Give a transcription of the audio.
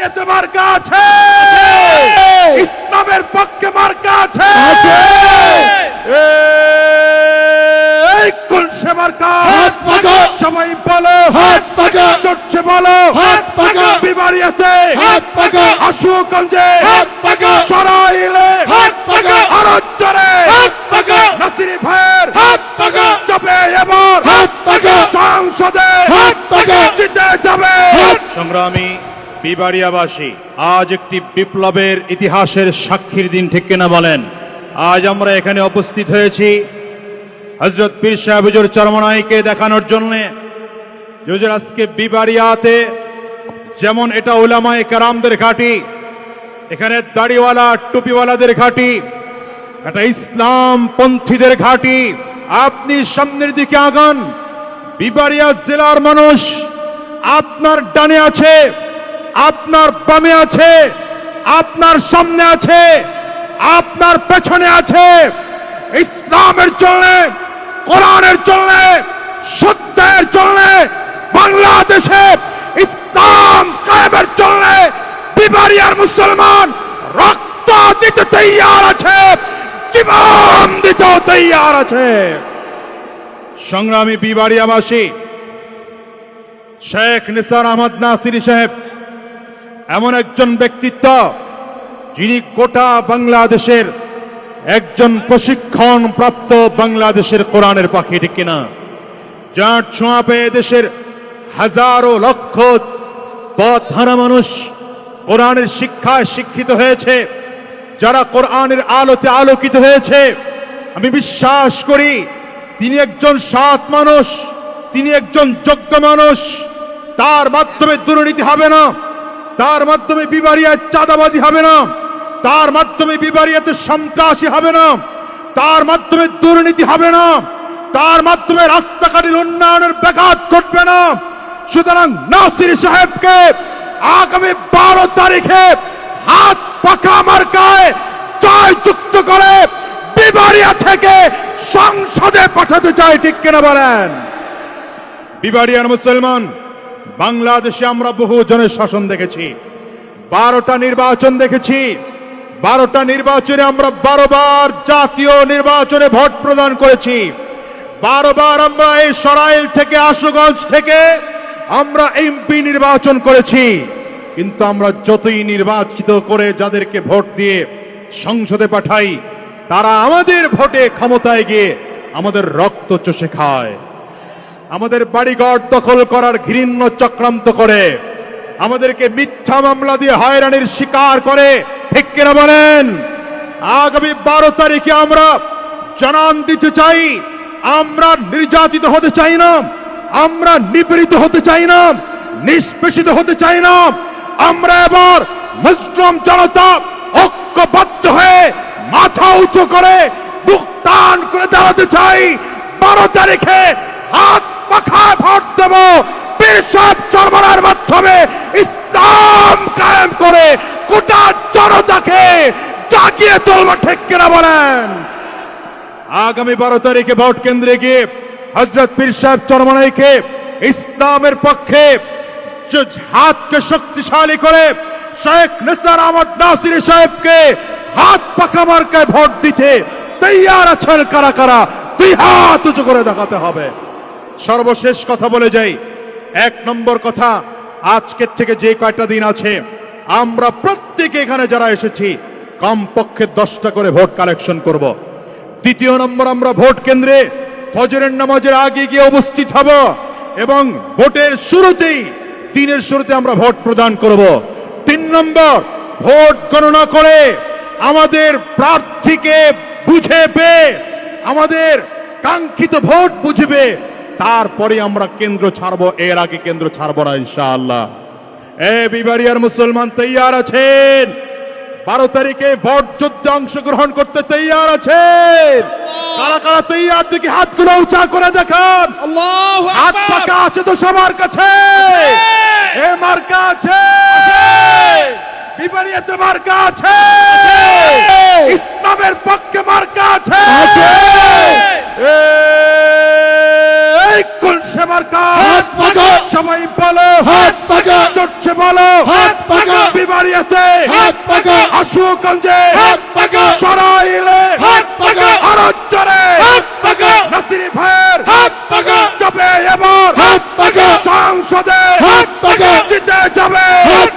বিবারিয়াতে মার্কা আছে, ইসলামের পক্ষে মার্কা আছে, এই কোলসে মার্কা সবাই বলো, চটছে বলো, বিবারিয়াতে, আশুগঞ্জে, সরাইলে, আরজ্জরে, নাসিরি ভাইয়ের চাপে এবার সংসদে জিতে যাবে। সংগ্রামী বিবারিয়াবাসী, আজ একটি বিপ্লবের ইতিহাসের সাক্ষীর দিন, ঠিক কিনা বলেন? আজ আমরা এখানে উপস্থিত হয়েছি হযরত পীর সাহেব হুজুর চরমনাইকে দেখানোর জন্য। হুজুর, আজকে বিবারিয়াতে যেমন এটা উলামায়ে কেরামদের ঘাঁটি, এখানে দাড়িওয়ালা টুপিওয়ালাদের ঘাঁটি, এটা ইসলাম পন্থীদের ঘাঁটি। আপনি সামনের দিকে আগান, বিবারিয়া জেলার মানুষ আপনার ডানে আছে, আপনার বামে আছে, আপনার সামনে আছে, আপনার পেছনে আছে। ইসলামের জন্য, কোরআনের জন্য, সত্যের জন্য, বাংলাদেশে ইসলাম কায়েমের জন্য বিবারিয়ার মুসলমান রক্ত দিতে তৈয়ার আছে, জীবন দিতেও তৈয়ার আছে। সংগ্রামী বিবারিয়াবাসী, শেখ নিসার আহমদ নাসিরি সাহেব এমন একজন ব্যক্তিত্ব যিনি গোটা বাংলাদেশের একজন প্রশিক্ষণ প্রাপ্ত বাংলাদেশের কোরআনের পাখি, ঠিক কিনা? যার ছোঁয়া পেয়ে দেশের হাজারো লক্ষ পথহারা মানুষ কোরআনের শিক্ষায় শিক্ষিত হয়েছে, যারা কোরআনের আলোতে আলোকিত হয়েছে। আমি বিশ্বাস করি তিনি একজন সৎ মানুষ, তিনি একজন যোগ্য মানুষ। তার মাধ্যমে দুর্নীতি হবে না, তার মাধ্যমে বিবারিয়ায় চাঁদাবাজি হবে না, তার মাধ্যমে বিবারিয়াতে সন্ত্রাসী হবে না, তার মাধ্যমে দুর্নীতি হবে না, তার মাধ্যমে রাস্তাঘাটের উন্নয়নের ব্যাঘাত ঘটবে না। সুতরাং নাসির সাহেবকে আগামী 12 তারিখে হাত পাকা মার্কায় জয়যুক্ত করে বিবারিয়া থেকে সংসদে পাঠাতে চাই, ঠিক কিনা বলেন? বিবারিয়ার মুসলমান, বাংলাদেশে আমরা বহু জনের শাসন দেখেছি, 12টা নির্বাচন দেখেছি। 12টা নির্বাচনে আমরা 12 বার জাতীয় নির্বাচনে ভোট প্রদান করেছি। 12 বার আমরা এই সরাইল থেকে, আশুগঞ্জ থেকে আমরা এমপি নির্বাচন করেছি। কিন্তু আমরা যতই নির্বাচিত করে যাদেরকে ভোট দিয়ে সংসদে পাঠাই, তারা আমাদের ভোটে ক্ষমতায় গিয়ে আমাদের রক্ত চষে খায়, আমাদের বাড়িঘর দখল করার ঘৃণ্য চক্রান্ত করে, আমাদেরকে মিথ্যা মামলা দিয়ে হয়রানির শিকার করে, ঠিক কিনা বলেন? আগামী 12 তারিখে আমরা জানান দিতে চাই, আমরা নির্যাতিত হতে চাই না, আমরা নিপীড়িত হতে চাই না, নিষ্পেষিত হতে চাই না। আমরা এবার মুসলিম জনতা ঐক্যবদ্ধ হয়ে মাথা উঁচু করে বুক টান করে দাঁড়াতে চাই। 12 তারিখে হাত পাখায় ভোট দেব, পীর সাহেব চরমনার মাধ্যমে ইসলাম কায়েম করে গোটা জনতাকে জাগিয়ে তুলব, ঠিক কিনা বলেন? আগামী 12 তারিখে ভোট কেন্দ্রে গিয়ে হযরত পীর সাহেব চরমনাইকে ইসলামের পক্ষে হাতকে শক্তিশালী করে শেখ নিসার আহমদ নাসিরি সাহেবকে হাত পাকা মার্কায় ভোট দিতে তৈয়ার আছেন কারা কারা? 2 হাত উঁচু করে দেখাতে হবে। সর্বশেষ কথা বলে যাই, 1 নম্বর কথা, আজকের থেকে যে কয়টা দিন আছে আমরা প্রত্যেকে এখানে যারা এসেছি কমপক্ষে 10টা করে ভোট কালেকশন করব। 2 নম্বর, আমরা ভোট কেন্দ্রে ফজরের নামাজের আগে গিয়ে উপস্থিত হব এবং ভোটের শুরুতেই, দিনের শুরুতে আমরা ভোট প্রদান করব। 3 নম্বর, ভোট গণনা করে আমাদের প্রার্থীকে বুঝে পেয়ে, আমাদের কাঙ্ক্ষিত ভোট বুঝবে, তারপরে আমরা কেন্দ্র ছাড়বো, এর আগে কেন্দ্র ছাড়বো না ইনশাআল্লাহ। বিবারিয়ার মুসলমান তৈয়ার আছেন? 12 তারিখে ভোট যুদ্ধে অংশগ্রহণ করতে তৈয়ার আছেন? কারা কারা তৈয়ার? দেখি হাতগুলো উঁচা করে দেখান। হাত পাকা আছে তো সবার কাছে? এ মার্কা আছে, বিবারিয়াতে মার্কা আছে, ইসলামের পক্ষে মার্কা আছে, এই কোলসে মার্কা সবাই বলো, চটছে বলো, বিবাড়িয়াতে হাত পাকা আশুগঞ্জে হাত পাকা সরাইলে হাত পাকা আরজ্জরে হাত পাকা নাসির ভাইয়ের হাত পাকা চাপে এবার হাত পাকা সংসদে